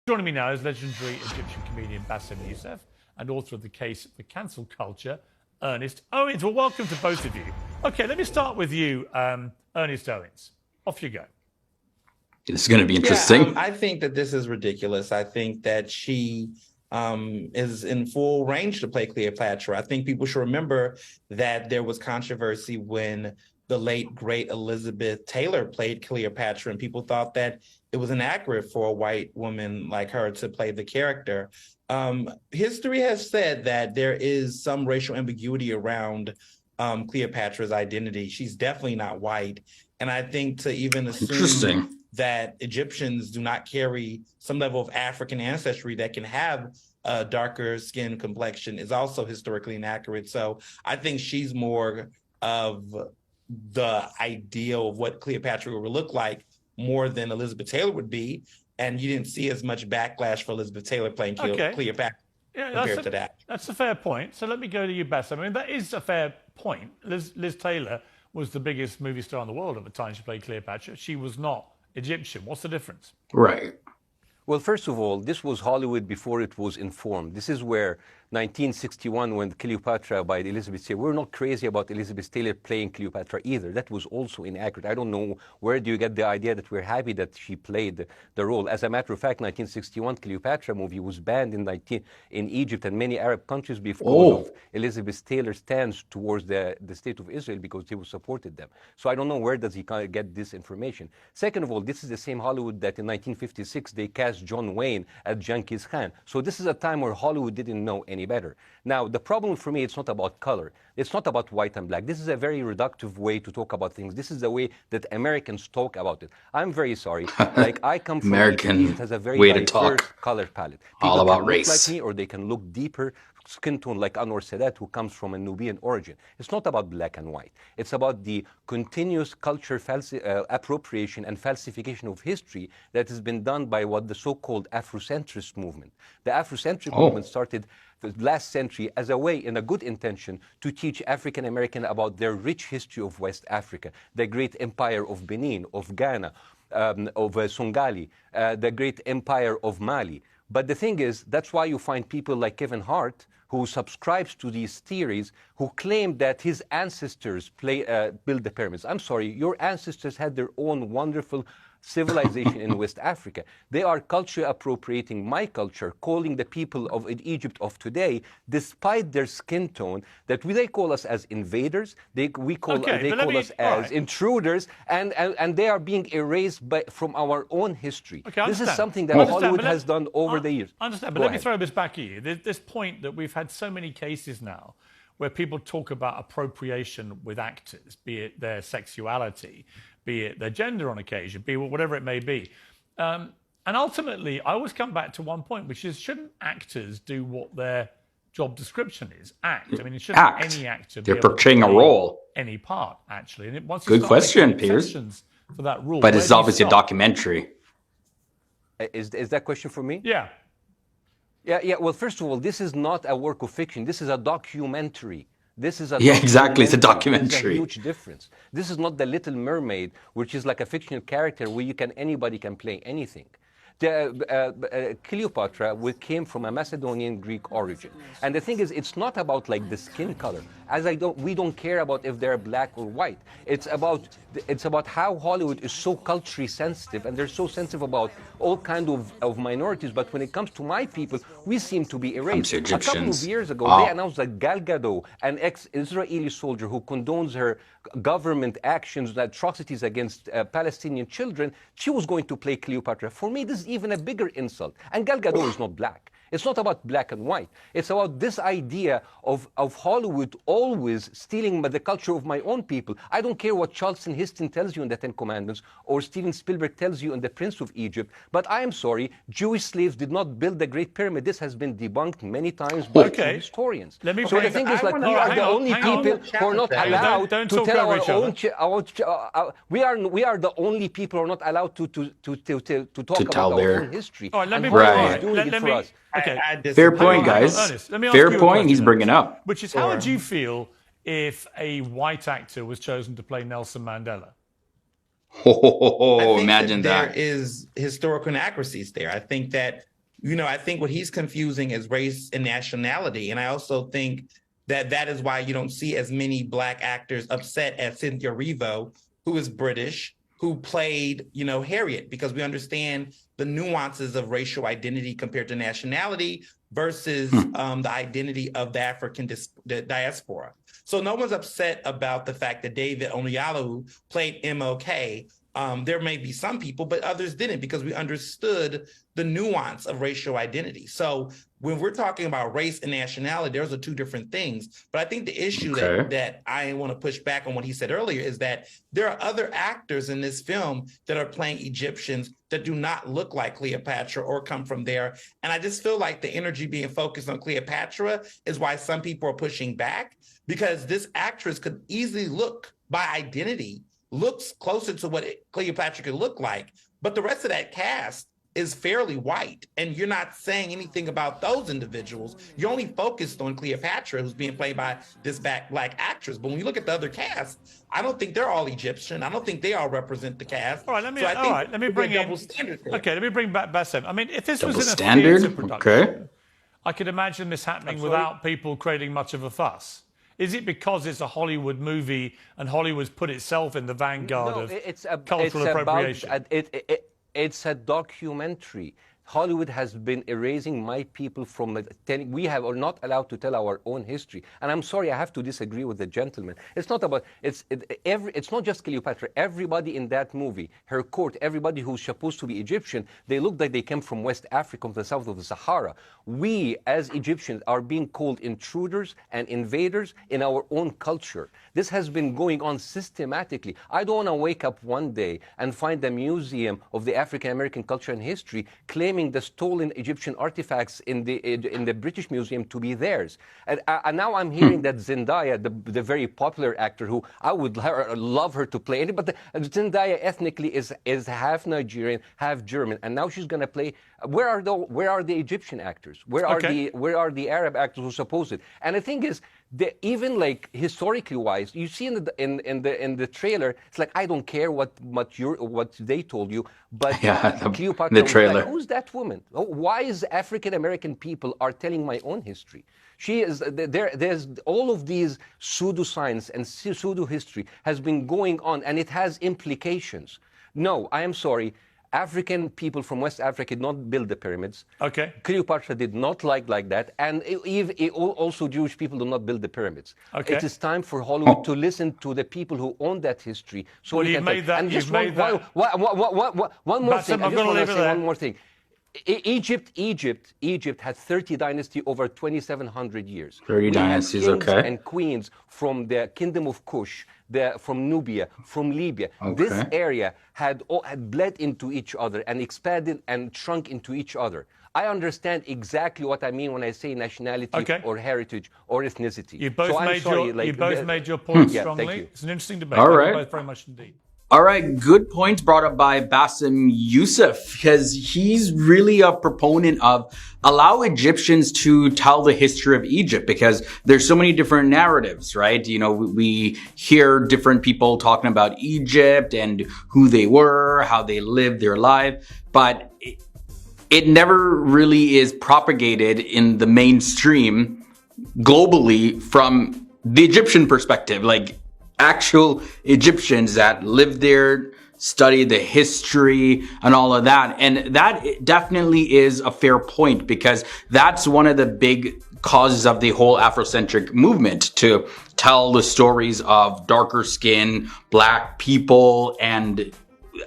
Joining me now is legendary Egyptian comedian Bassem Youssef and author of the case for cancel culture, Ernest Owens. Well, welcome to both of you. Okay, let me start with you, Ernest Owens. Off you go. This is going to be interesting. I think that this is ridiculous. I think that she is in full range to play Cleopatra. I think people should remember that there was controversy when the late, great Elizabeth Taylor played Cleopatra, and people thought that it was inaccurate for a white woman like her to play the character. History has said that there is some racial ambiguity around Cleopatra's identity. She's definitely not white. And I think to even assume that Egyptians do not carry some level of African ancestry that can have a darker skin complexion is also historically inaccurate. So I think she's more of the ideal of what Cleopatra would look like more than Elizabeth Taylor would be. And you didn't see as much backlash for Elizabeth Taylor playing Cleopatra compared to that. That's a fair point. So let me go to you, Bess. I mean, that is a fair point. Liz Taylor was the biggest movie star in the world at the time she played Cleopatra. She was not Egyptian. What's the difference? Right. Well, first of all, this was Hollywood before it was informed. This is where 1961, when Cleopatra by Elizabeth Taylor, we're not crazy about Elizabeth Taylor playing Cleopatra either. That was also inaccurate. I don't know where do you get the idea that we're happy that she played the role. As a matter of fact, 1961 Cleopatra movie was banned in Egypt and many Arab countries because of Elizabeth Taylor's stance towards the state of Israel because they supported them. So I don't know where does he get this information. Second of all, this is the same Hollywood that in 1956 they cast John Wayne as Genghis Khan. So this is a time where Hollywood didn't know any better. Now, the problem for me, it's not about color. It's not about white and black. This is a very reductive way to talk about things. This is the way that Americans talk about it. I'm very sorry. Like, I come from American Egypt. It has a very way to diverse talk. color palette. People All about can race. look like me, or they can look deeper skin tone like Anwar Sadat, who comes from a Nubian origin. It's not about black and white. It's about the continuous culture appropriation and falsification of history that has been done by what the so-called Afrocentrist movement. The Afrocentric movement started the last century as a way, in a good intention, to teach African American about their rich history of West Africa, the great empire of Benin, of Ghana, of Songhali, the great empire of Mali. But the thing is, that's why you find people like Kevin Hart, who subscribes to these theories, who claim that his ancestors built the pyramids. I'm sorry, your ancestors had their own wonderful civilization in West Africa. They are culture appropriating my culture, calling the people of Egypt of today, despite their skin tone, that they call us as invaders, they call us as intruders, and they are being erased from our own history. This is something that Hollywood has done over the years. I understand, but let me throw this back at you. There's this point that we've had so many cases now where people talk about appropriation with actors, be it their sexuality, be it their gender on occasion, be it whatever it may be. And ultimately, I always come back to one point, which is, shouldn't actors do what their job description is? Act. I mean, shouldn't any actor be able portraying to play a role? Any part, actually. And once Good question, Piers. For that rule, but it's obviously a documentary. Is that question for me? Yeah. Yeah. Well, first of all, this is not a work of fiction. This is a documentary. This is a exactly. It's a documentary. There's a huge difference. This is not the Little Mermaid, which is like a fictional character where anybody can play anything. Cleopatra came from a Macedonian Greek origin, and the thing is, it's not about like the skin color. We don't care about if they're black or white. It's about how Hollywood is so culturally sensitive, and they're so sensitive about all kinds of minorities. But when it comes to my people, we seem to be erased. A couple of years ago, they announced that Gal Gadot, an ex-Israeli soldier who condones her government actions and atrocities against Palestinian children, she was going to play Cleopatra. For me, this is even a bigger insult. And Gal Gadot is not black. It's not about black and white. It's about this idea of Hollywood always stealing the culture of my own people. I don't care what Charlton Heston tells you in the Ten Commandments or Steven Spielberg tells you in The Prince of Egypt, but I am sorry, Jewish slaves did not build the Great Pyramid. This has been debunked many times by historians. So the thing is, like, we are the only people who are not allowed to tell our own. We are the only people who are not allowed to talk about our own history. All right, let me doing it for us. Okay. Fair point, guys. Ernest, let me ask Fair you a point question, he's bringing up. Which is, how would you feel if a white actor was chosen to play Nelson Mandela? Imagine that. There is historical inaccuracies there. I think that I think what he's confusing is race and nationality. And I also think that is why you don't see as many Black actors upset as Cynthia Erivo, who is British, who played, Harriet, because we understand the nuances of racial identity compared to nationality versus the identity of the African diaspora. So no one's upset about the fact that David Oyelowo played MLK. There may be some people, but others didn't, because we understood the nuance of racial identity. So when we're talking about race and nationality, those are two different things. But I think the issue that I want to push back on what he said earlier is that there are other actors in this film that are playing Egyptians that do not look like Cleopatra or come from there. And I just feel like the energy being focused on Cleopatra is why some people are pushing back, because this actress could easily look, by identity, looks closer to what Cleopatra could look like, but the rest of that cast is fairly white, and you're not saying anything about those individuals. You're only focused on Cleopatra, who's being played by this Black actress. But when you look at the other cast, I don't think they're all Egyptian. I don't think they all represent the cast. All right, let me bring in. Okay, let me bring back Bassem. I mean, if this was in a theatre production, I could imagine this happening without people creating much of a fuss. Is it because it's a Hollywood movie and Hollywood's put itself in the vanguard of cultural appropriation? It's a documentary. Hollywood has been erasing my people from telling. We are not allowed to tell our own history. And I'm sorry, I have to disagree with the gentleman. It's not about, it's not just Cleopatra. Everybody in that movie, her court, everybody who's supposed to be Egyptian, they look like they came from West Africa, from the south of the Sahara. We, as Egyptians, are being called intruders and invaders in our own culture. This has been going on systematically. I don't want to wake up one day and find the Museum of the African American Culture and History claiming the stolen Egyptian artifacts in the British Museum to be theirs. And now I'm hearing that Zendaya, the very popular actor, who I would love her to play, but Zendaya ethnically is half Nigerian, half German, and now she's going to play. Where are the Egyptian actors? Where are the Arab actors who suppose it? And the thing is, even like historically wise, you see in the trailer, it's like, I don't care what they told you, but Cleopatra, the trailer. Like, who's that woman? Why is African American people are telling my own history? She is there's all of these pseudoscience and pseudo history has been going on, and it has implications. No, I am sorry. African people from West Africa did not build the pyramids. Okay. Cleopatra did not like that. And also Jewish people do not build the pyramids. Okay. It is time for Hollywood to listen to the people who own that history. So well, you've made that. One more thing. I just want to say one more thing. Egypt had 30 dynasties over 2,700 years. 30 dynasties, kings okay. And queens from the Kingdom of Kush, from Nubia, from Libya. Okay. This area had bled into each other and expanded and shrunk into each other. I understand exactly what I mean when I say nationality or heritage or ethnicity. You both made your point strongly. Thank you. It's an interesting debate. All right. Thank you both very much indeed. All right, good points brought up by Bassem Youssef, because he's really a proponent of allow Egyptians to tell the history of Egypt, because there's so many different narratives, right? You know, we hear different people talking about Egypt and who they were, how they lived their life, but it never really is propagated in the mainstream globally from the Egyptian perspective, like actual Egyptians that lived there, studied the history and all of that. And that definitely is a fair point, because that's one of the big causes of the whole Afrocentric movement, to tell the stories of darker skin, Black people, and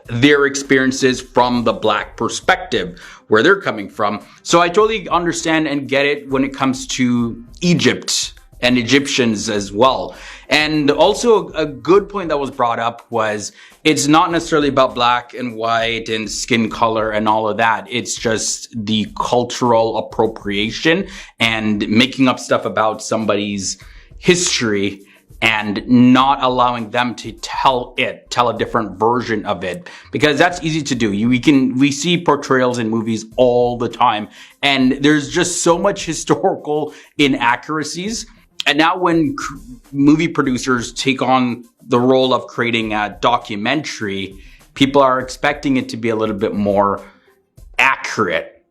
their experiences from the Black perspective, where they're coming from. So I totally understand and get it when it comes to Egypt and Egyptians as well. And also a good point that was brought up was it's not necessarily about black and white and skin color and all of that. It's just the cultural appropriation and making up stuff about somebody's history and not allowing them to tell a different version of it, because that's easy to do. We see portrayals in movies all the time, and there's just so much historical inaccuracies. And now when movie producers take on the role of creating a documentary, people are expecting it to be a little bit more accurate.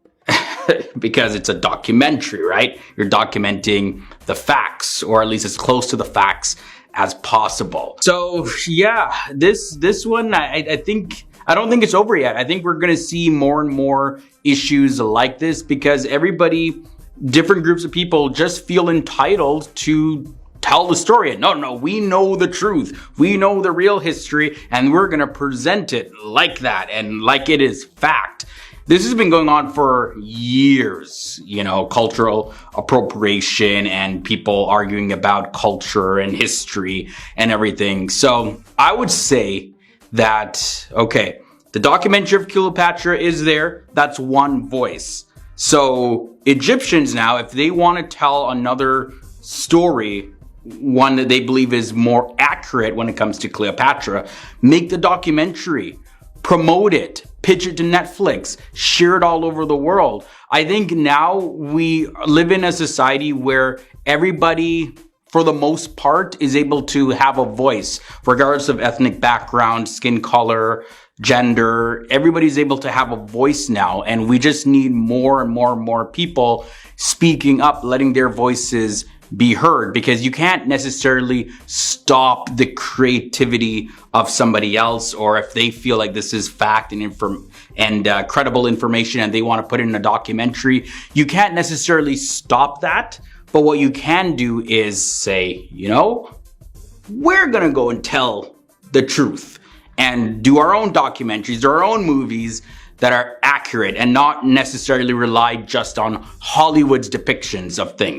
because it's a documentary, right? You're documenting the facts, or at least as close to the facts as possible. So yeah, this one, I think, I don't think it's over yet. I think we're gonna see more and more issues like this because everybody, different groups of people just feel entitled to tell the story. No, we know the truth. We know the real history and we're gonna present it like that and like it is fact. This has been going on for years, you know, cultural appropriation and people arguing about culture and history and everything. So I would say that, okay, the documentary of Cleopatra is there. That's one voice. So Egyptians now, if they want to tell another story, one that they believe is more accurate when it comes to Cleopatra, make the documentary, promote it, pitch it to Netflix, share it all over the world. I think now we live in a society where everybody, for the most part, is able to have a voice, regardless of ethnic background, skin color, gender. Everybody's able to have a voice now, and we just need more and more people speaking up, letting their voices be heard, because you can't necessarily stop the creativity of somebody else, or if they feel like this is fact and credible information and they want to put it in a documentary, you can't necessarily stop that. But what you can do is say, you know, we're gonna go and tell the truth and do our own documentaries, our own movies that are accurate and not necessarily rely just on Hollywood's depictions of things.